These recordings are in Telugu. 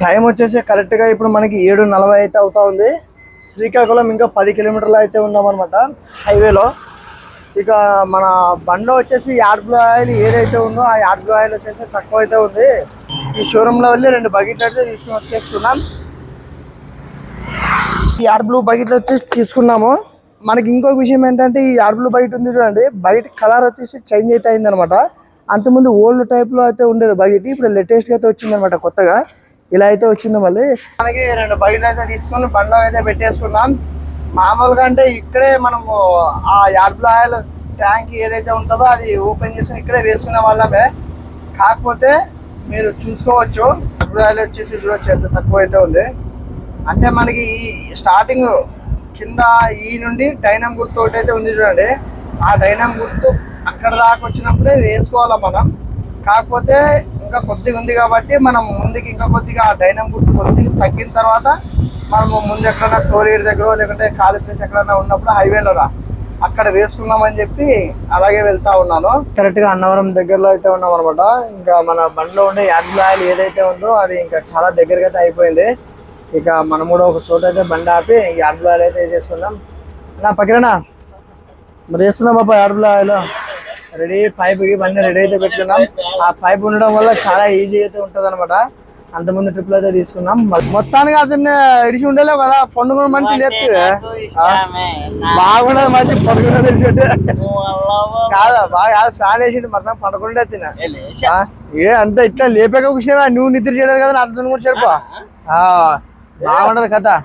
టైం వచ్చేసి కరెక్ట్గా ఇప్పుడు మనకి 7:40 అయితే అవుతా ఉంది. శ్రీకాకుళం ఇంకా 10 కిలోమీటర్లు అయితే ఉన్నామన్నమాట హైవేలో. ఇక మన బండ్లో వచ్చేసి యాడ్ బ్లూ ఆయిల్ ఏదైతే ఉందో ఆ యాడ్ బ్లూ ఆయిల్ వచ్చేసి తక్కువ అయితే ఉంది. ఈ షోరూంలో వెళ్ళి 2 బకెట్లు అయితే తీసుకుని వచ్చేస్తున్నాం. ఈ యాడ్ బ్లూ బకెట్లు వచ్చేసి తీసుకున్నాము. మనకి ఇంకొక విషయం ఏంటంటే ఈ యాడ్ బ్లూ బకెట్ ఉంది చూడండి, బకెట్ కలర్ వచ్చేసి చేంజ్ అయితే అయింది అనమాట. అంతకుముందు ఓల్డ్ టైప్లో అయితే ఉండేది బకెట్, ఇప్పుడు లేటెస్ట్గా అయితే వచ్చింది అనమాట కొత్తగా. ఇలా అయితే వచ్చింది. మళ్ళీ మనకి 2 బకెట్లు అయితే తీసుకొని బండ్లో అయితే పెట్టేసుకున్నాం. మామూలుగా అంటే ఇక్కడే మనము ఆ యాడ్ బ్లూ ఆయిల్ ట్యాంక్ ఏదైతే ఉంటుందో అది ఓపెన్ చేసుకుని ఇక్కడే వేసుకునే వాళ్ళమే. కాకపోతే మీరు చూసుకోవచ్చు యాడ్ బ్లూ ఆయిల్ వచ్చేసి చూడొచ్చు ఎంత తక్కువ అయితే ఉంది. అంటే మనకి ఈ స్టార్టింగ్ కింద ఈ నుండి డైనమ్ గుర్తు ఒకటి అయితే ఉంది చూడండి, ఆ డైనమ్ గుర్తు అక్కడ దాకా వచ్చినప్పుడే వేసుకోవాలి మనం. కాకపోతే ఇంకా కొద్దిగా ఉంది కాబట్టి మనం ముందుకి ఇంకా కొద్దిగా ఆ డైనమ్ గుర్తు కొద్దిగా తగ్గిన తర్వాత మనము ముందు ఎక్కడైనా టోలేట్ దగ్గర లేకుంటే ఖాళీ ప్లేస్ ఎక్కడైనా ఉన్నప్పుడు హైవేలో అక్కడ వేసుకున్నామని చెప్పి అలాగే వెళ్తా ఉన్నాను. కరెక్ట్గా అన్నవరం దగ్గరలో అయితే ఉన్నాం అనమాట. ఇంకా మన బండిలో ఉండే యాడ్ బ్లూ ఆయిల్ ఏదైతే ఉందో అది ఇంకా చాలా దగ్గరగా అయితే అయిపోయింది. ఇక మనం కూడా ఒక చోట అయితే బండి ఆపి యాడ్ బ్లూ ఆయిల్ అయితే వేసేసుకున్నాం. నా పక్కన మరి వేస్తున్నాం పాప add blue oil ready. Pipe ఇవన్నీ రెడీ అయితే పెట్టుకున్నాం. ఆ పైప్ ఉండడం వల్ల చాలా ఈజీ అయితే ఉంటుంది అనమాట. అంతకుముందు ట్రిప్లు అయితే తీసుకున్నాం. మొత్తానికి అతన్ని ఇడిచి ఉండలేవు కదా, పండుగ మంచి లేదు బాగుండదు, మంచి పడుకునే తెలిసిపెట్టి కాదా బాగా ఫ్యాన్ వేసి మరసంగా పడుకుంటే తిన ఏ అంతా ఇట్లా లేపాక కూర్చున్నా నువ్వు నిద్ర చేయలేదు కదా అర్థం కూడా చెప్పా బాగుండదు కదా.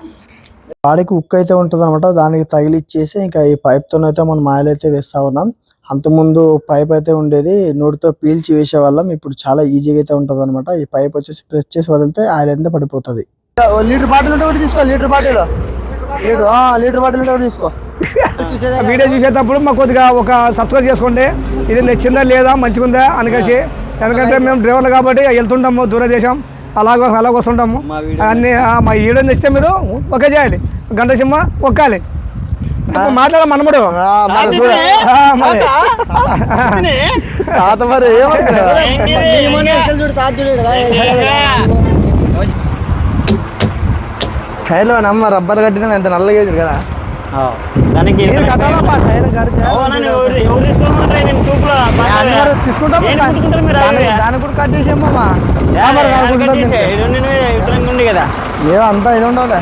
బాడీకి ఉక్కు అయితే ఉంటుంది అనమాట, దానికి తగిలిచ్చేసి ఇంకా ఈ పైప్తో అయితే మనం ఆయిల్ అయితే వేస్తా ఉన్నాం. అంతకుముందు పైప్ అయితే ఉండేది, నోటితో పీల్చి వేసేవాళ్ళం. ఇప్పుడు చాలా ఈజీగా అయితే ఉంటుంది అనమాట. ఈ పైప్ వచ్చేసి ప్రెస్ చేసి వదిలితే ఆయిల్ అంతా పడిపోతుంది. లీటర్ బాటిల్ ఉంటే ఒకటి తీసుకో, లీటర్ బాటిల్ ఉంటే ఒకటి తీసుకో. వీడియో చూసేటప్పుడు మాకు కొద్దిగా ఒక సబ్స్క్రైబ్ చేసుకోండి, ఇది నచ్చిందా లేదా మంచిగుందా అనేసి. ఎందుకంటే మేము డ్రైవర్లు కాబట్టి వెళ్తుంటాము దూరదేశం, అలాగ వస్తుంటాము. అన్ని మా వీడియో నచ్చితే మీరు ఒకే చేయాలి, గంట సినిమా ఒక్కాలి మాట్లాడ మనముడు టైర్లో నమ్మ రబ్బర్ కట్టిన ఎంత నల్లగా కదా తీసుకుంటాం. దానికి కూడా కట్ చేసేమ్మా ఏదో అంతా ఇది ఉండాలి.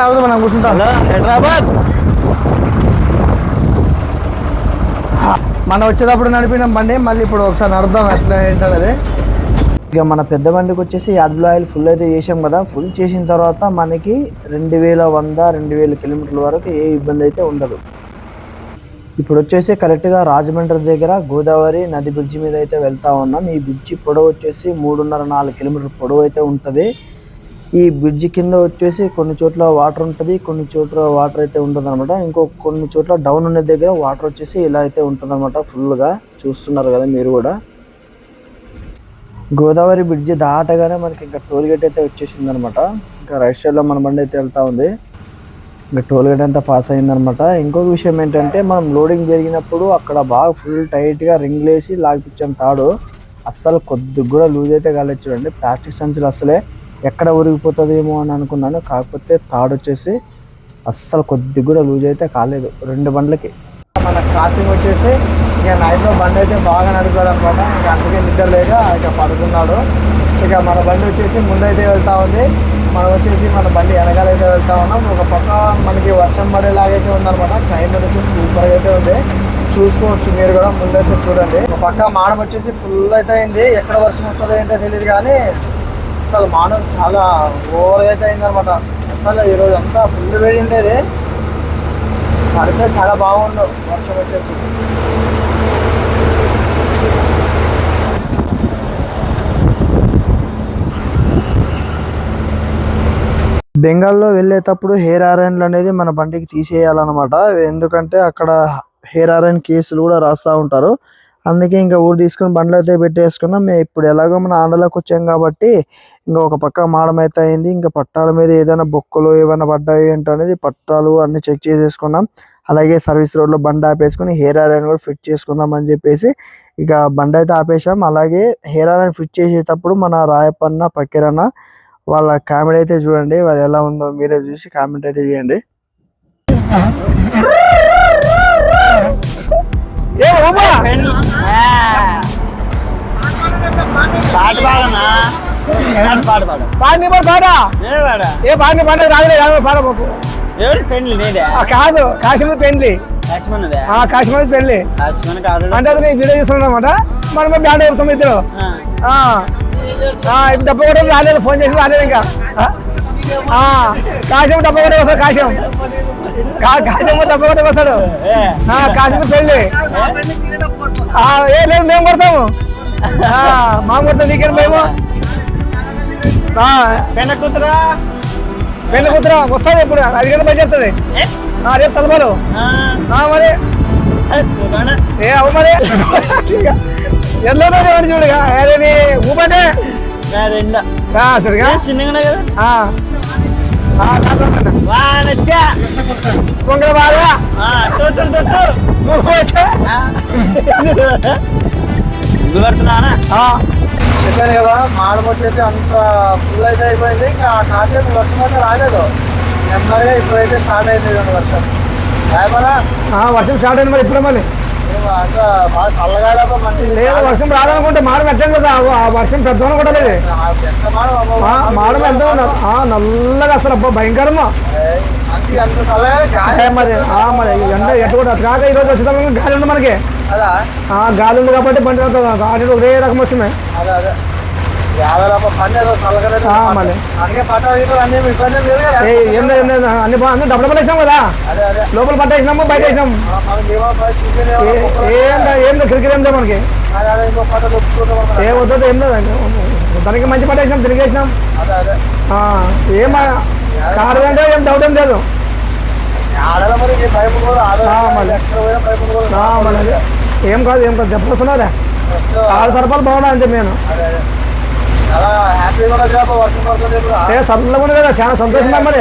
అవుతుంది మనం కూర్చుంటాం. మనం వచ్చేటప్పుడు నడిపినాం బండి, మళ్ళీ ఇప్పుడు ఒకసారి నడుద్దాం ఎట్లా ఏంటది. ఇక మన పెద్ద బండికి వచ్చేసి యాడ్ బ్లూ ఆయిల్ ఫుల్ అయితే చేసాం కదా. ఫుల్ చేసిన తర్వాత మనకి 2100-2000 కిలోమీటర్ల వరకు ఏ ఇబ్బంది అయితే ఉండదు. ఇప్పుడు వచ్చేసి కరెక్ట్గా రాజమండ్రి దగ్గర గోదావరి నది బ్రిడ్జి మీద అయితే వెళ్తా ఉన్నాం. ఈ బ్రిడ్జి పొడవు వచ్చేసి 3.5-4 కిలోమీటర్ల పొడవు అయితే ఉంటుంది. ఈ బ్రిడ్జి కింద వచ్చేసి కొన్ని చోట్ల వాటర్ ఉంటుంది, కొన్ని చోట్ల వాటర్ అయితే ఉంటుంది అనమాట. కొన్ని చోట్ల డౌన్ ఉన్న దగ్గర వాటర్ వచ్చేసి ఇలా అయితే ఉంటుంది అనమాట. ఫుల్గా చూస్తున్నారు కదా మీరు కూడా. గోదావరి బ్రిడ్జి దాటగానే మనకి ఇంకా టోల్ గేట్ అయితే వచ్చేసింది అనమాట. ఇంకా రైట్ సైడ్లో మన బండి అయితే వెళ్తూ ఉంది. ఇంకా టోల్ గేట్ అంతా పాస్ అయిందనమాట. ఇంకొక విషయం ఏంటంటే మనం లోడింగ్ జరిగినప్పుడు అక్కడ బాగా ఫుల్ టైట్గా రింగ్లు వేసి లాగిపించాం తాడు. అస్సలు కొద్దిగా కూడా లూజ్ అయితే కాలేదు చూడండి. ప్లాస్టిక్ సంచులు అసలే ఎక్కడ ఉరిగిపోతుందేమో అని అనుకున్నాను, కాకపోతే తాడు వచ్చేసి అస్సలు కొద్దిగా కూడా లూజ్ అయితే కాలేదు 2 బండ్లకి. మన క్రాసింగ్ వచ్చేసి ఇక నైట్లో బండి అయితే బాగా నడిపాడు అనమాట. ఇంకా అందుకే నిద్ర లేక ఇక పడుకున్నాడు. ఇక మన బండి వచ్చేసి ముందైతే వెళ్తా ఉంది, మనం వచ్చేసి మన బండి వెనకాలైతే వెళ్తా ఉన్నాం. ఒక పక్క మనకి వర్షం పడేలాగైతే ఉందన్నమాట. క్లైమేట్ వచ్చేసి సూపర్గా అయితే ఉంది, చూసుకోవచ్చు మీరు కూడా. ముందైతే చూడండి, ఒక పక్క మాడం వచ్చేసి ఫుల్ అయితే అయింది. ఎక్కడ వర్షం వస్తుందో ఏంటో తెలియదు కానీ అసలు మాడం చాలా ఓవర్గా అయితే అయిందనమాట. అసలు ఈరోజు అంతా ఫుల్ వేడి ఉండేది, పడితే చాలా బాగుండు వర్షం వచ్చేసి. బెంగాల్లో వెళ్ళేటప్పుడు హెయిర్ ఆరెంజ్లు అనేది మన బండికి తీసేయాలన్నమాట. ఎందుకంటే అక్కడ హెయిర్ ఆరెంజ్ కేసులు కూడా రాస్తూ ఉంటారు. అందుకే ఇంకా ఊరు తీసుకుని బండ్లు అయితే పెట్టేసుకున్నాం. మేము ఇప్పుడు ఎలాగో మన ఆంధ్రలోకి వచ్చాం కాబట్టి ఇంకా ఒక పక్క మాడం అయితే అయింది. ఇంకా పట్టాల మీద ఏదైనా బొక్కలు ఏమైనా పడ్డాయి ఏంటో అనేది పట్టాలు అన్ని చెక్ చేసేసుకున్నాం. అలాగే సర్వీస్ రోడ్లో బండి ఆపేసుకుని హెయిర్ ఆయిల్ కూడా ఫిట్ చేసుకుందాం అని చెప్పేసి ఇక బండి అయితే ఆపేసాం. అలాగే హెయిర్ ఆయిల్ ఫిట్ చేసేటప్పుడు మన రాయపన్న పక్కీరన్న వాళ్ళ కామెడీ అయితే చూడండి, వాళ్ళు ఎలా ఉందో మీరే చూసి కామెంట్ అయితే చేయండి. కాదు కాశ్మీర్ పెళ్లి కాశ్మీర్ పెళ్లి అంటే అది వీడియో చూస్తున్నా అనమాట. మనం బ్యాండ్ అవుతాం ఇద్దరు. ఇప్పుడు డబ్బు కూడా రాలేదు, ఫోన్ చేసి రాలేదు ఇంకా. కాశ్యం డబ్బు కూడా వస్తాడు, కాశ్యం డబ్బు కూడా వస్తాడు. కాశ్మీర్ పెళ్లి ఏ లేదు మేము కొడతాము, మా కొడతాం. నీకేం మేము పెళ్లి కూతురా వస్తుంది ఇప్పుడు 5 గంటల పని చేస్తుంది రేపు తలపాలు మరి ఏ అవు మరి ఎల్లోనే చూడగా అదే ఊపంటే సరిగా పొంగల బాగా చెప్పాను కదా, మాడం వచ్చేసి అంత ఫుల్ అయితే అయిపోయింది. ఇంకా కాసేపు వర్షం అయితే రాలేదు, నెమ్మదిగా ఇప్పుడైతే స్టార్ట్ అయింది వర్షం. వర్షం స్టార్ట్ అయింది మరి ఇప్పుడు మళ్ళీ అంత బాగా చల్లగా లేదు. వర్షం రాదనుకుంటే మాడం ఎట్టాం కదా, ఆ వర్షం పెద్ద కూడా లేదు. మాడం ఎంత నల్లగా అసలు అబ్బా భయంకరమా అంత చల్లగా మరి మరి ఎండ ఎట్టు కూడా కాక ఈరోజు వచ్చేదాం గాలి ఉంది మనకి. గాలి ఉంది కాబట్టి బండి ఆడి ఒకే రకం వస్తున్నాయి. అన్ని డబ్బులు వేసినాం కదా, లోపల పట్ట వేసినాము బయట వేసినాము. ఏం క్రికెట్ ఏం మనకి ఏ వద్దు ఏం లేదు. దానికి మంచి పట్ట వేసినాం, తిరిగేసినాం. ఏం కారు అంటే ఏం డౌట్ ఏం లేదు. ఏం కాదు దెబ్బలు వస్తున్నారా 6 సరపాలు బాగున్నాయి అంతే. నేను సరళగా ఉంది కదా, చాలా సంతోషంగా. మరి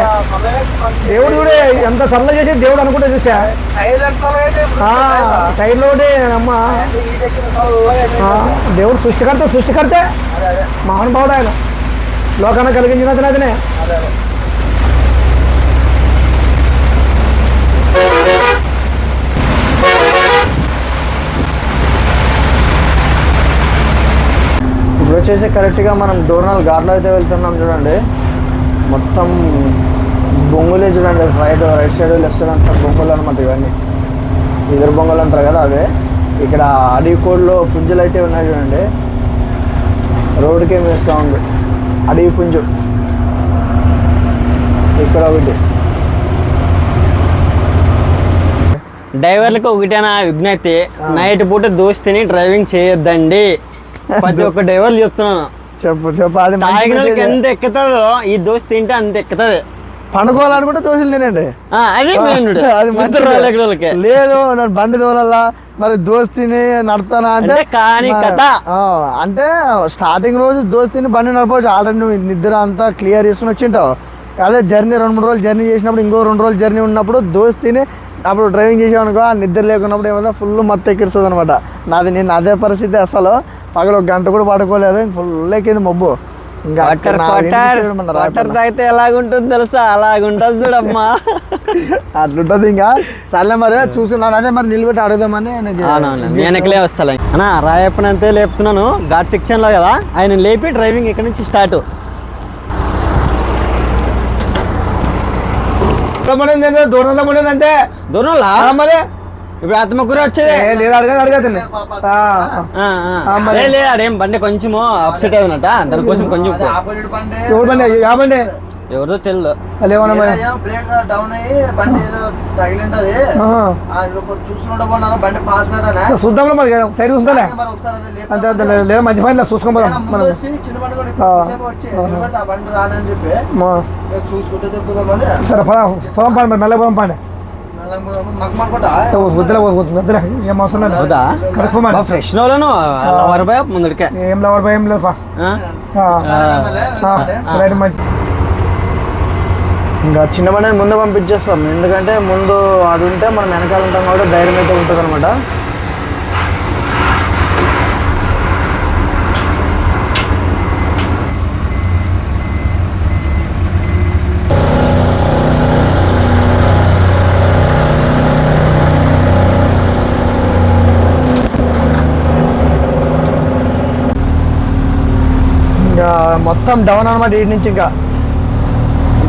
దేవుడు చూడే ఎంత సరళ చేసి దేవుడు అనుకుంటే చూసా టైర్లో అమ్మ దేవుడు సృష్టికర్తే మహానుభావుడు ఆయన, లోకాన్ని కలిగించిన అతనే. ఇప్పుడు వచ్చేసి కరెక్ట్గా మనం డోర్నల్ ఘాట్లో అయితే వెళ్తున్నాం. చూడండి మొత్తం బొంగులే చూడండి, రైట్ సైడ్ లెఫ్ట్ సైడ్ అంతా బొంగులు అనమాట. ఇవన్నీ ఎదురు బొంగులు అంటారు కదా అవే. ఇక్కడ అడవికోడ్లో పుంజులు అయితే ఉన్నాయి చూడండి, రోడ్డుకే వేస్తూ ఉంది అడవి పుంజు. ఇక్కడ ఒకటి. డ్రైవర్లకు ఒకటేనా విజ్ఞప్తి, నైట్ పూట దోస్తిని డ్రైవింగ్ చేయొద్దండి. ప్రతి ఒక్క డ్రైవర్లు చెప్తున్నాను. చెప్పు అది ఎంత ఎక్కుతుందో ఈ దోశ తింటే అంత ఎక్కుతుంది. పండుకోవాలనుకుంటే దోశలు తినండి, అది లేదు నేను బండి తోలల్లా మరి దోస్తిని నడతానా అంటే కానీ కథ. అంటే స్టార్టింగ్ రోజు దోస్తిని బండి నడపవచ్చు, ఆల్రెడీ నువ్వు నిద్ర అంతా క్లియర్ చేసుకుని వచ్చింటావు. అదే జర్నీ 2-3 రోజులు జర్నీ చేసినప్పుడు, ఇంకో 2 రోజులు జర్నీ ఉన్నప్పుడు దోస్తిని అప్పుడు డ్రైవింగ్ చేసామనుకో నిద్ర లేకున్నప్పుడు ఏమన్నా ఫుల్ మత్తు ఎక్కిస్తుంది అనమాట. నేను అదే పరిస్థితి, అసలు పగలు 1 గంట కూడా పడుకోలేదు, ఫుల్ ఎక్కింది మబ్బు. వాటర్ తాగితే ఎలాగుంటుంది తెలుసా, అలాగుంటుంది చూడమ్మా. అట్లుంటది. ఇంకా సర్లే మరి చూస్తున్నాను, అదే మరి నిలబెట్టి అడుగుదామని నేనెక్కలే వస్తాను అన్నా. రాయప్పనంతే లేపుతున్నాను ఘాట్ సెక్షన్లో కదా, ఆయన లేపి డ్రైవింగ్ ఇక్కడ నుంచి స్టార్ట్. దూరంలో పడిందంటే దూరంలా మరి ఇప్పుడు ఆత్మకూర వచ్చేది అదేం బండి కొంచెము అప్సెట్ అయిందట, దానికోసం కొంచెం ఎవరిదో తెలియదు. చూద్దాం మరి సైడ్ చూస్తుందా అంతే లేదా మంచి పని చూసుకోపోదాం. సరే పోదాం, పోదాం పండి మెల్ల పోదాం పండి. వద్దులే ఏం అవసరం లేదు. అవుదా కరెక్ట్ ఫ్రెష్ నోలను లవర్ బాయ్ ముందడికే ఏం లవర్ భయం లేదు రైట్ మంచి. ఇంకా చిన్న బండిని ముందు పంపించేస్తాం, ఎందుకంటే ముందు అది ఉంటే మనం వెనకాల ఉంటాం కాబట్టి ధైర్యం అయితే ఉంటుంది అనమాట. ఇంకా మొత్తం డౌన్ అనమాట, వీటి నుంచి ఇంకా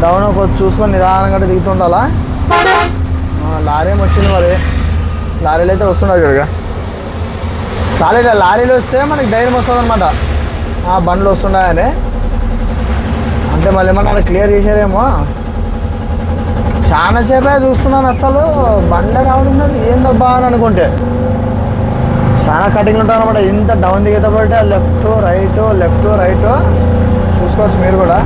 డౌన్ చూసుకొని నిదానంగా దిగుతుండాలా. లారీ ఏమి వచ్చింది మరి, లారీలు అయితే వస్తున్నాయి చూడగా. లారీలు వస్తే మనకి ధైర్యం వస్తుంది అనమాట, బండ్లు వస్తున్నాయని. అంటే మళ్ళీ ఏమన్నా క్లియర్ చేశారేమో. చాలా సేపే చూస్తున్నాను, అసలు బండ్లే రావడం ఏందబ్బా అని అనుకుంటే చాలా కటింగ్లు ఉంటాయి అనమాట. ఇంత డౌన్ దిగేటప్పుడు లెఫ్ట్ రైట్ చూసుకోవచ్చు మీరు కూడా.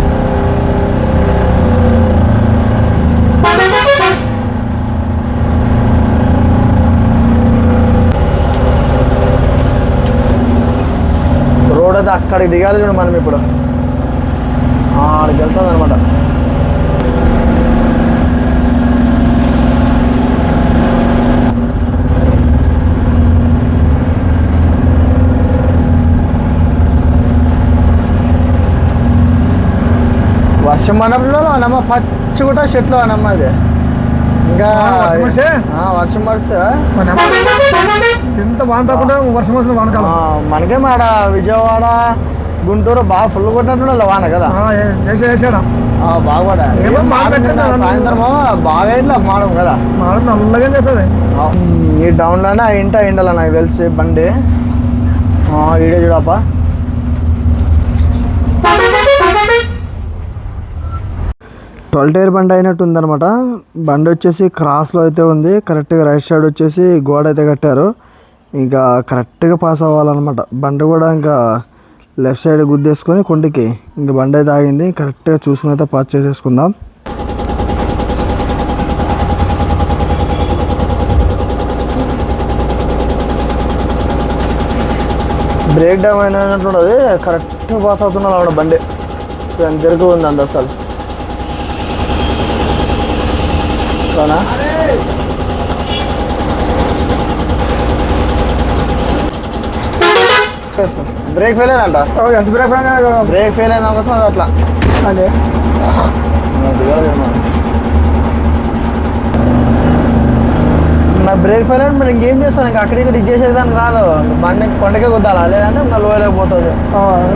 రోడ్ అయితే అక్కడికి దిగాలి చూడు మనం ఇప్పుడు, అక్కడికి వెళ్తుంది అనమాట. వర్షం పడినప్పుడు అన్నమ్మ పచ్చి కూడా చెట్లు అన్నమ్మ అది. ఇంకా వర్షం పడితే ఎంత వాన తప్పకుండా వర్షం వస్తుంది వానకాలం. మనకే మాట విజయవాడ గుంటూరు బాగా ఫుల్ కొట్టినట్టు వాన కదా. వేసాడా బాగా సాయంత్రం బాగా ఇట్లా మాడం కదా, మాడం నల్లగా చేస్తుంది. ఈ డౌన్లోనే ఇంట ఎండాల నాకు తెలిసి బండి. ఈడే చూడప్ప, ట్వెల్వ్ టైర్ బండి అయినట్టు ఉందనమాట. బండి వచ్చేసి క్రాస్లో అయితే ఉంది, కరెక్ట్గా రైట్ సైడ్ వచ్చేసి గోడ అయితే కట్టారు. ఇంకా కరెక్ట్గా పాస్ అవ్వాలన్నమాట. బండి కూడా ఇంకా లెఫ్ట్ సైడ్ గుద్దేసుకొని కొండికి ఇంకా బండి అయితే ఆగింది. కరెక్ట్గా చూసుకుని అయితే పాస్ చేసేసుకుందాం. బ్రేక్ డౌన్ అయినట్టు కరెక్ట్గా పాస్ అవుతున్నాను అన్నమాట బండి. తిరుగు ఉంది అంత అసలు అవునా. బ్రేక్ ఫెయిల్ అయిందంట. ఎంత బ్రేక్ ఫెయిల్ అయిన అవకాశం అది అట్లా. అదే మరి బ్రేక్ ఫెయిల్ అంటే మరి ఇంకేం చేస్తాను, ఇంకా అక్కడికి ఇక్కడ ఇచ్చేసేదానికి రాదు. బండి కొండకే కుద్దాలా, లేదంటే ఇంకా లోయలేకపోతుంది.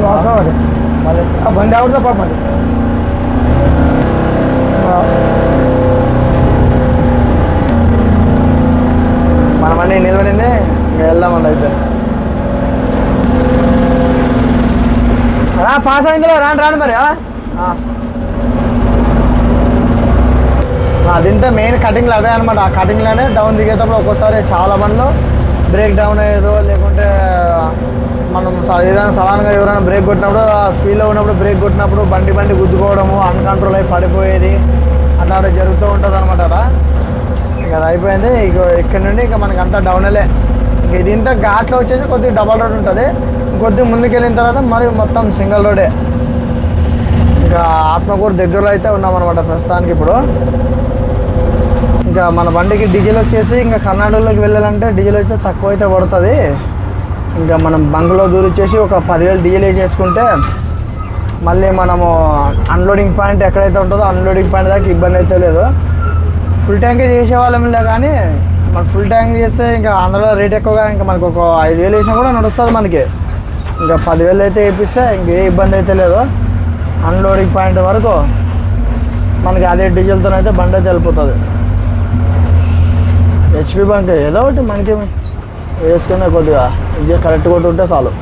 వాస్తవం అది. మళ్ళీ బండి ఆవిడతో పాప అది. మన బండి నిలబడింది, ఇంకా వెళ్దామండి. అయితే పాస్ అయిందిలో రాను మరి. అదింతే మెయిన్ కటింగ్లు అదే అనమాట. ఆ కటింగ్లోనే డౌన్ దిగేటప్పుడు ఒక్కోసారి చాలా బండ్లు బ్రేక్ డౌన్ అయ్యేదో, లేకుంటే మనం ఏదైనా సడన్గా ఎవరైనా బ్రేక్ కొట్టినప్పుడు స్పీడ్లో ఉన్నప్పుడు బ్రేక్ కొట్టినప్పుడు బండి గుద్దుకోవడము, అన్కంట్రోల్ అయి పడిపోయేది అట్లా జరుగుతూ ఉంటుంది అనమాట. అలా ఇంకా అది అయిపోయింది. ఇక ఇక్కడ నుండి ఇంకా మనకి అంతా డౌన్లే. ఇంక ఇది ఇంత ఘాట్లో వచ్చేసి కొద్దిగా డబల్ రోడ్ ఉంటుంది. కొద్దిగా ముందుకు వెళ్ళిన తర్వాత మరి మొత్తం సింగిల్ రోడే. ఇంకా ఆత్మకూరు దగ్గరలో అయితే ఉన్నామన్నమాట ప్రస్తుతానికి. ఇప్పుడు ఇంకా మన బండికి డీజిల్ వచ్చేసి ఇంకా కర్ణాటకలోకి వెళ్ళాలంటే డీజిల్ అయితే తక్కువ అయితే పడుతుంది. ఇంకా మనం బంక్లో దూరిచ్చేసి ఒక 10,000 డీజిల్ వేసేసుకుంటే మళ్ళీ మనము అన్లోడింగ్ పాయింట్ ఎక్కడైతే ఉంటుందో అన్లోడింగ్ పాయింట్ దాకా ఇబ్బంది అయితే లేదు. ఫుల్ ట్యాంకే చేసేవాళ్ళంలే, కానీ మనం ఫుల్ ట్యాంక్ చేస్తే ఇంకా అందులో రేట్ ఎక్కువగా, ఇంకా మనకు ఒక 5,000 వేసినా కూడా నడుస్తుంది మనకి. ఇంకా 10,000 అయితే వేపిస్తే ఇంకే ఇబ్బంది అయితే లేదు. అన్లోడింగ్ పాయింట్ వరకు మనకి అదే డీజిల్తో అయితే బండి అయితే వెళ్ళిపోతుంది. హెచ్పి బంక్ ఏదో ఒకటి మనకి వేసుకునే కొద్దిగా ఇంజన్ కరెక్ట్ కొట్టుంటే చాలు.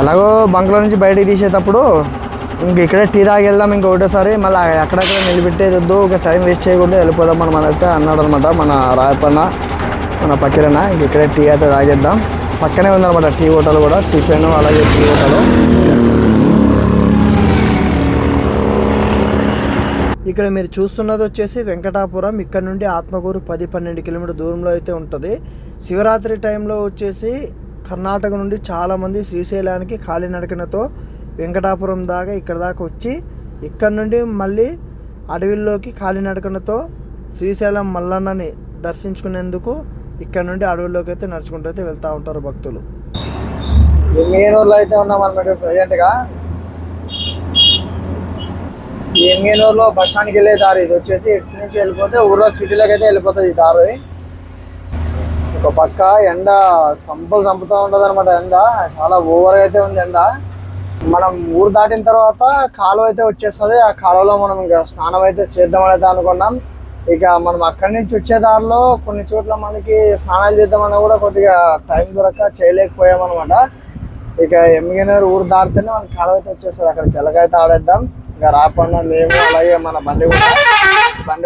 ఎలాగో బంక్లో నుంచి బయటకు తీసేటప్పుడు ఇంక ఇక్కడే టీ తాగి వెళ్దాం ఇంక ఒకటేసారి. మళ్ళీ అక్కడక్కడ నిలబెట్టేది వద్దు, ఒక టైం వేస్ట్ చేయకూడదు, వెళ్ళిపోదాం మనం అయితే అన్నాడు అనమాట మన రాయపన్న, మన పక్కన. ఇంక ఇక్కడే టీ అయితే తాగేద్దాం. పక్కనే ఉందన్నమాట టీ హోటల్ కూడా, టిఫిన్ అలాగే టీ హోటల్. ఇక్కడ మీరు చూస్తున్నది వచ్చేసి వెంకటాపురం. ఇక్కడ నుండి ఆత్మకూరు 10-12 కిలోమీటర్ దూరంలో అయితే ఉంటుంది. శివరాత్రి టైంలో వచ్చేసి కర్ణాటక నుండి చాలామంది శ్రీశైలానికి కాలినడకనతో వెంకటాపురం దాకా ఇక్కడ దాకా వచ్చి ఇక్కడ నుండి మళ్ళీ అడవిల్లోకి కాలినడకనతో శ్రీశైలం మల్లన్నని దర్శించుకునేందుకు ఇక్కడ నుండి అడవుల్లోకి అయితే నడుచుకుంటూ అయితే వెళ్తూ ఉంటారు భక్తులు. ఎంగేనూరులో అయితే ఉన్నాం అన్నమాట ప్రజెంట్గా. ఎంగేనూరులో బస్ స్టాండ్కి వెళ్ళే దారి ఇది వచ్చేసి. ఇటు నుంచి వెళ్ళిపోతే ఊర్లో సిటీలోకి అయితే వెళ్ళిపోతుంది ఈ దారి. ఒక పక్క ఎండ చంపుతూ ఉంటుంది అనమాట. ఎండ చాలా ఓవర్గా అయితే ఉంది ఎండ. మనం ఊరు దాటిన తర్వాత కాలువ అయితే వచ్చేస్తుంది. ఆ కాలువలో మనం ఇంకా స్నానం అయితే చేద్దామని అయితే అనుకున్నాం. ఇక మనం అక్కడి నుంచి వచ్చే దారిలో కొన్ని చోట్ల మనకి స్నానాలు చేద్దామన్నా కూడా కొద్దిగా టైం దొరక్క చేయలేకపోయామన్నమాట. ఇక ఎంగేనూరు ఊరు దాటితేనే మనకి కాలువ అయితే వచ్చేస్తుంది. అక్కడ జలకైతే ఆడేద్దాం. ఇంకా రాకుండా మేము అలాగే మన బండి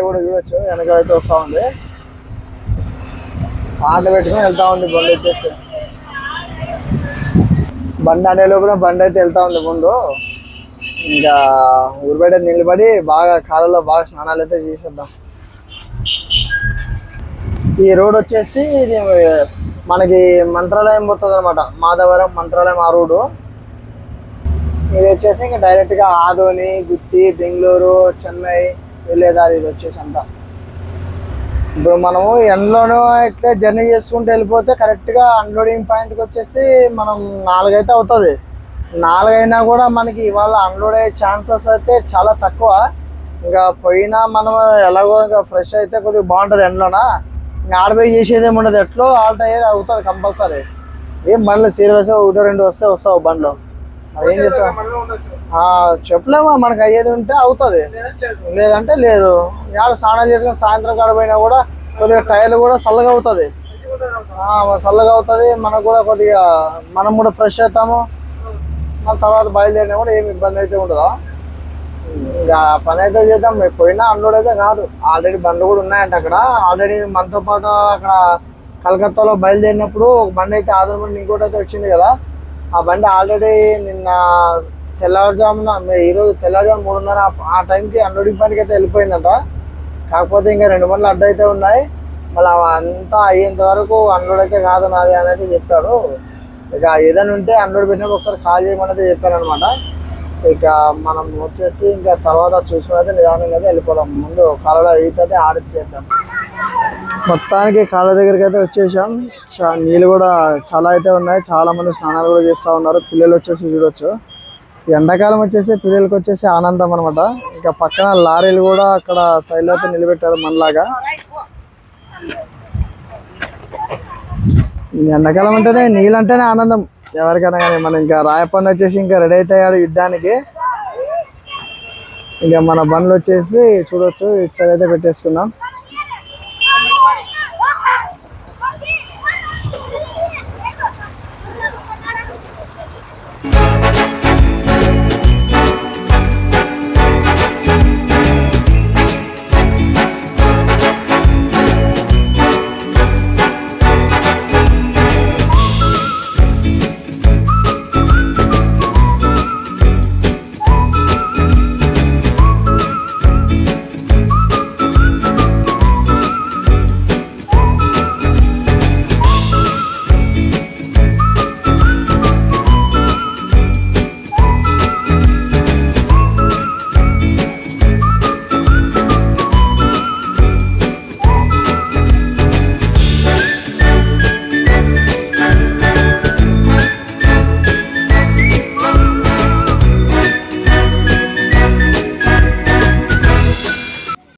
కూడా చూడొచ్చు, వెనక అయితే వస్తూ ఉంది. ఆట పెట్టుకుని వెళ్తా ఉంది బండి వచ్చేసి. బండి అనే లోపల బండి అయితే వెళ్తా ఉంది ముందు. ఇంకా ఊరు బయట నిలబడి బాగా కాలంలో బాగా స్నానాలు అయితే చేసేద్దాం. ఈ రోడ్ వచ్చేసి ఇది మనకి మంత్రాలయం పోతుంది అనమాట. మాధవరం మంత్రాలయం ఆ రోడ్డు. ఇది వచ్చేసి ఇంకా డైరెక్ట్గా ఆదోని, గుత్తి, బెంగళూరు, చెన్నై వెళ్ళేదారి ఇది వచ్చేసి అంతా. ఇప్పుడు మనము ఎండలోనూ ఇట్లా జర్నీ చేసుకుంటూ వెళ్ళిపోతే కరెక్ట్గా అన్లోడింగ్ పాయింట్కి వచ్చేసి మనం 4 అయితే అవుతుంది. 4 అయినా కూడా మనకి ఇవాళ అన్లోడ్ అయ్యే ఛాన్సెస్ అయితే చాలా తక్కువ. ఇంకా పోయినా మనం ఎలాగో ఇంకా ఫ్రెష్ అయితే కొద్దిగా బాగుంటుంది ఎండలోన. ఇంకా ఆడపోయి చేసేది ఏమి ఉండదు, ఎట్లో ఆల్ట్ అయ్యేది అవుతుంది కంపల్సరీ. ఏం బండ్లు సీరియస్ 1-2 వస్తావు బండ్లు, అది ఏం చేస్తాం చెప్పలేమా. మనకు అయ్యేది ఉంటే అవుతుంది, లేదంటే లేదు. ఇవాళ స్నానాలు చేసుకుని సాయంత్రం కాడపోయినా కూడా కొద్దిగా టైర్లు కూడా చల్లగా అవుతుంది. చల్లగా అవుతుంది మనకు కూడా, కొద్దిగా మనం కూడా ఫ్రెష్ అవుతాము. మన తర్వాత బయలుదేరినా కూడా ఏమి ఇబ్బంది అయితే ఉండదు. ఇంకా పని అయితే చేద్దాం. పోయినా అన్లోడ్ అయితే కాదు, ఆల్రెడీ బండ్లు కూడా ఉన్నాయంట అక్కడ. ఆల్రెడీ మనతో పాటు అక్కడ కలకత్తాలో బయలుదేరినప్పుడు ఒక బండి అయితే ఆధారపడి ఇంకోటి అయితే వచ్చింది కదా. ఆ బండి ఆల్రెడీ నిన్న తెల్లవారుజామున, ఈరోజు తెల్లవారుజాము 3:30 ఆ టైంకి అన్లోడింగ్ పనికి అయితే వెళ్ళిపోయిందట. కాకపోతే ఇంకా 2 బండ్లు అడ్డు అయితే ఉన్నాయి. మళ్ళీ అంతా అయ్యేంత వరకు అన్లోడ్ అయితే కాదు నాది అని అయితే చెప్పాడు. ఇక ఏదైనా ఉంటే అన్లోడ్ పెట్టినప్పుడు ఒకసారి కాల్ చేయమని అయితే చెప్పాను అనమాట. ఇక మనం వచ్చేసి ఇంకా తర్వాత చూసుకుని అయితే నిదానంగా అయితే వెళ్ళిపోదాం. ముందు కాలువలో ఈత ఆడి చేద్దాం. మొత్తానికి కాలువ దగ్గరికి అయితే వచ్చేసాం. నీళ్ళు కూడా చాలా అయితే ఉన్నాయి. చాలా మంది స్నానాలు కూడా చేస్తూ ఉన్నారు. పిల్లలు వచ్చేసి చూడొచ్చు. ఎండాకాలం వచ్చేసి పిల్లలకి వచ్చేసి ఆనందం అనమాట. ఇంకా పక్కన లారీలు కూడా అక్కడ సైడ్లో అయితే నిలబెట్టారు మనలాగా. ఎండాకాలం అంటేనే నీళ్ళు అంటేనే ఆనందం ఎవరికైనా కానీ. మనం ఇంకా రాయపండు వచ్చేసి ఇంకా రెడీ అవుతాయాడు యుద్ధానికి. ఇంకా మన బండ్లు వచ్చేసి చూడొచ్చు ఇటు సైడ్ అయితే పెట్టేసుకున్నాం.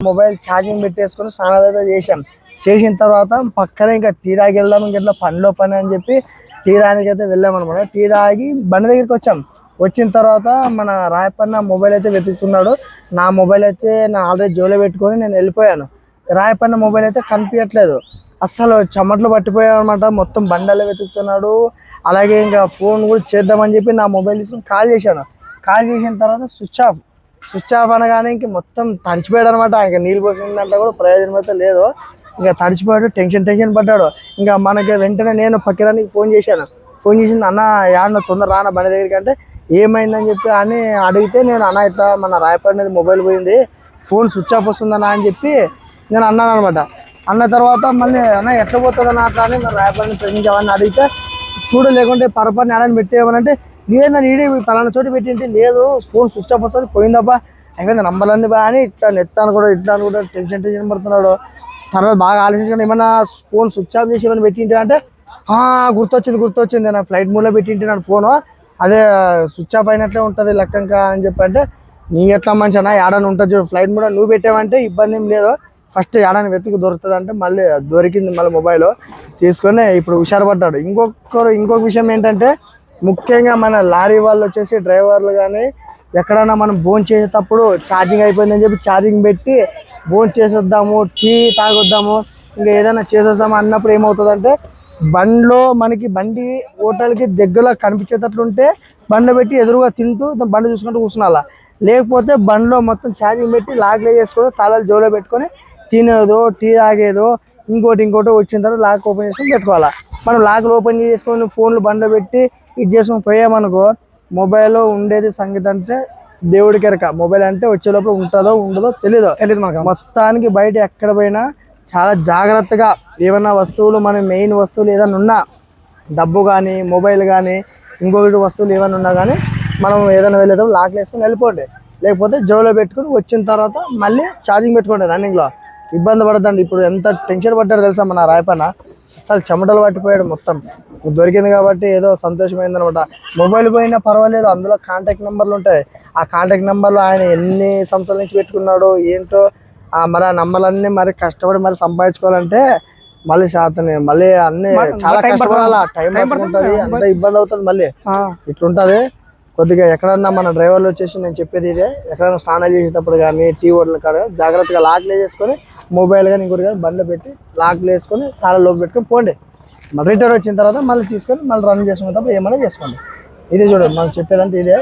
మొబైల్ ఛార్జింగ్ పెట్టేసుకొని స్నానాలు అయితే చేసిన తర్వాత పక్కనే ఇంకా టీ తాగి వెళ్దాం. ఇంకెట్లా పనిలో పని అని చెప్పి టీ తాగడానికి అయితే వెళ్ళాం అనమాట. టీ తాగి బండి దగ్గరికి వచ్చాం. వచ్చిన తర్వాత మన రాయపన్న మొబైల్ అయితే వెతుకుతున్నాడు. నా మొబైల్ అయితే నా ఆల్రెడీ జోలో పెట్టుకొని నేను వెళ్ళిపోయాను. రాయపన్న మొబైల్ అయితే కనిపించట్లేదు. అస్సలు చెమట్లు పట్టిపోయావు అనమాట. మొత్తం బండల్లో వెతుకుతున్నాడు. అలాగే ఇంకా ఫోన్ కూడా చేద్దామని చెప్పి నా మొబైల్ తీసుకొని కాల్ చేశాను. కాల్ చేసిన తర్వాత స్విచ్ ఆఫ్ అనగానే ఇంక మొత్తం తడిచిపోయాడు అనమాట. ఇంకా నీళ్ళు పోసిన దాంట్లో కూడా ప్రయోజనం అయితే లేదు. ఇంకా తడిచిపోయాడు, టెన్షన్ పడ్డాడు. ఇంకా మనకి వెంటనే నేను పక్కరానికి ఫోన్ చేశాను. ఫోన్ చేసింది, అన్న యాడన తొందర రానా బండి దగ్గరికి అంటే ఏమైందని చెప్పి అని అడిగితే నేను అన్న ఇట్లా మన రాయపడినది మొబైల్ పోయింది, ఫోన్ స్విచ్ ఆఫ్ వస్తుందన్నా అని చెప్పి నేను అన్నాను అనమాట. అన్న తర్వాత మళ్ళీ అన్న ఎట్లా పోతుందన్న అట్లా అని మరి రాయపడిని ప్రశ్నించామని అడిగితే చూడలేకుంటే పరపడిని ఆడని పెట్టేయమనంటే లేదని ఈడే పలానా చోటు పెట్టింటే లేదు ఫోన్ స్విచ్ ఆఫ్ వస్తుంది పోయిందబ్బా అయిపోయింది నంబర్లన్నీ బా అని ఇట్లా నెత్తాను కూడా టెన్షన్ పడుతున్నాడు. తర్వాత బాగా ఆలోచించుకుంటే ఏమన్నా ఫోన్ స్విచ్ ఆఫ్ చేసి ఏమైనా పెట్టింటే అంటే గుర్తొచ్చింది నా ఫ్లైట్ మోడ్లో పెట్టింటే నా ఫోను అదే స్విచ్ ఆఫ్ అయినట్లే ఉంటుంది లెక్కంక అని చెప్పి అంటే నీ ఎట్లా మంచి అన్న ఏడాని ఉంటుంది చూడు ఫ్లైట్ మోడ్ నువ్వు పెట్టావంటే ఇబ్బంది ఏం లేదు ఫస్ట్ ఏడాని వెతికి దొరుకుతుంది అంటే మళ్ళీ దొరికింది మళ్ళీ మొబైల్ తీసుకొని ఇప్పుడు హుషారుపడ్డాడు. ఇంకొక విషయం ఏంటంటే ముఖ్యంగా మన లారీ వాళ్ళు వచ్చేసి డ్రైవర్లు కానీ ఎక్కడైనా మనం భోజనం చేసేటప్పుడు ఛార్జింగ్ అయిపోయిందని చెప్పి ఛార్జింగ్ పెట్టి భోజనం చేసేద్దాము, టీ తాగొద్దాము, ఇంకా ఏదైనా చేసేద్దాము అన్నప్పుడు ఏమవుతుందంటే బండిలో మనకి బండి హోటల్కి దగ్గరలో కనిపించేటట్లుంటే బండ్లో పెట్టి ఎదురుగా తింటూ బండి చూసుకుంటూ కూర్చున్నాలా. లేకపోతే బండిలో మొత్తం ఛార్జింగ్ పెట్టి లాక్లో చేసుకొని తాళాలు జోలో పెట్టుకొని తినేదో టీ తాగేదో ఇంకోటి వచ్చిన తర్వాత లాక్ ఓపెన్ చేసుకొని పెట్టుకోవాలా. మనం లాక్లు ఓపెన్ చేసుకొని ఫోన్లు బండ్లో పెట్టి ఇది చేసుకొని పోయామనుకో మొబైల్లో ఉండేది సంగతి అంటే దేవుడికి ఎరక. మొబైల్ అంటే వచ్చే లోపల ఉంటుందో ఉండదో తెలియదు మనకు. మొత్తానికి బయట ఎక్కడ పోయినా చాలా జాగ్రత్తగా ఏమైనా వస్తువులు మన మెయిన్ వస్తువులు ఏదైనా ఉన్నా డబ్బు కానీ మొబైల్ కానీ ఇంకొకటి వస్తువులు ఏమైనా ఉన్నా కానీ మనం ఏదైనా వెళ్ళేటప్పుడు లాక్ వేసుకొని వెళ్ళిపోండి. లేకపోతే జోలో పెట్టుకుని వచ్చిన తర్వాత మళ్ళీ ఛార్జింగ్ పెట్టుకోండి. రన్నింగ్లో ఇబ్బంది పడదండి. ఇప్పుడు ఎంత టెన్షన్ పడ్డాడు తెలుసా మన రాయపన్న, అసలు చెమటలు పట్టిపోయాడు మొత్తం. దొరికింది కాబట్టి ఏదో సంతోషమైంది అనమాట. మొబైల్ పోయినా పర్వాలేదు, అందులో కాంటాక్ట్ నెంబర్లు ఉంటాయి. ఆ కాంటాక్ట్ నెంబర్లు ఆయన ఎన్ని సంవత్సరాల నుంచి పెట్టుకున్నాడో ఏంటో మరి ఆ నంబర్లన్నీ మరి కష్టపడి మరి సంపాదించుకోవాలంటే మళ్ళీ శాతం మళ్ళీ అన్ని చాలా కష్టపడాలా, టైం పట్టుకుంటుంది, అంత ఇబ్బంది అవుతుంది. మళ్ళీ ఇట్లుంటది కొద్దిగా. ఎక్కడన్నా మన డ్రైవర్లు వచ్చేసి నేను చెప్పేది ఇదే, ఎక్కడైనా స్నానాలు చేసేటప్పుడు కానీ టీ హోటల్ కాడ జాగ్రత్తగా లాక్లు వేసుకొని మొబైల్ కానీ ఇంకోటి కానీ బండ్లో పెట్టి లాక్లు వేసుకొని తాళలోకి పెట్టుకొని పోండి. రిటర్న్ వచ్చిన తర్వాత మళ్ళీ తీసుకొని మళ్ళీ రన్ చేసుకున్న తప్ప ఏమైనా చేసుకోండి. ఇదే చూడండి మనం చెప్పేదంటే ఇదే.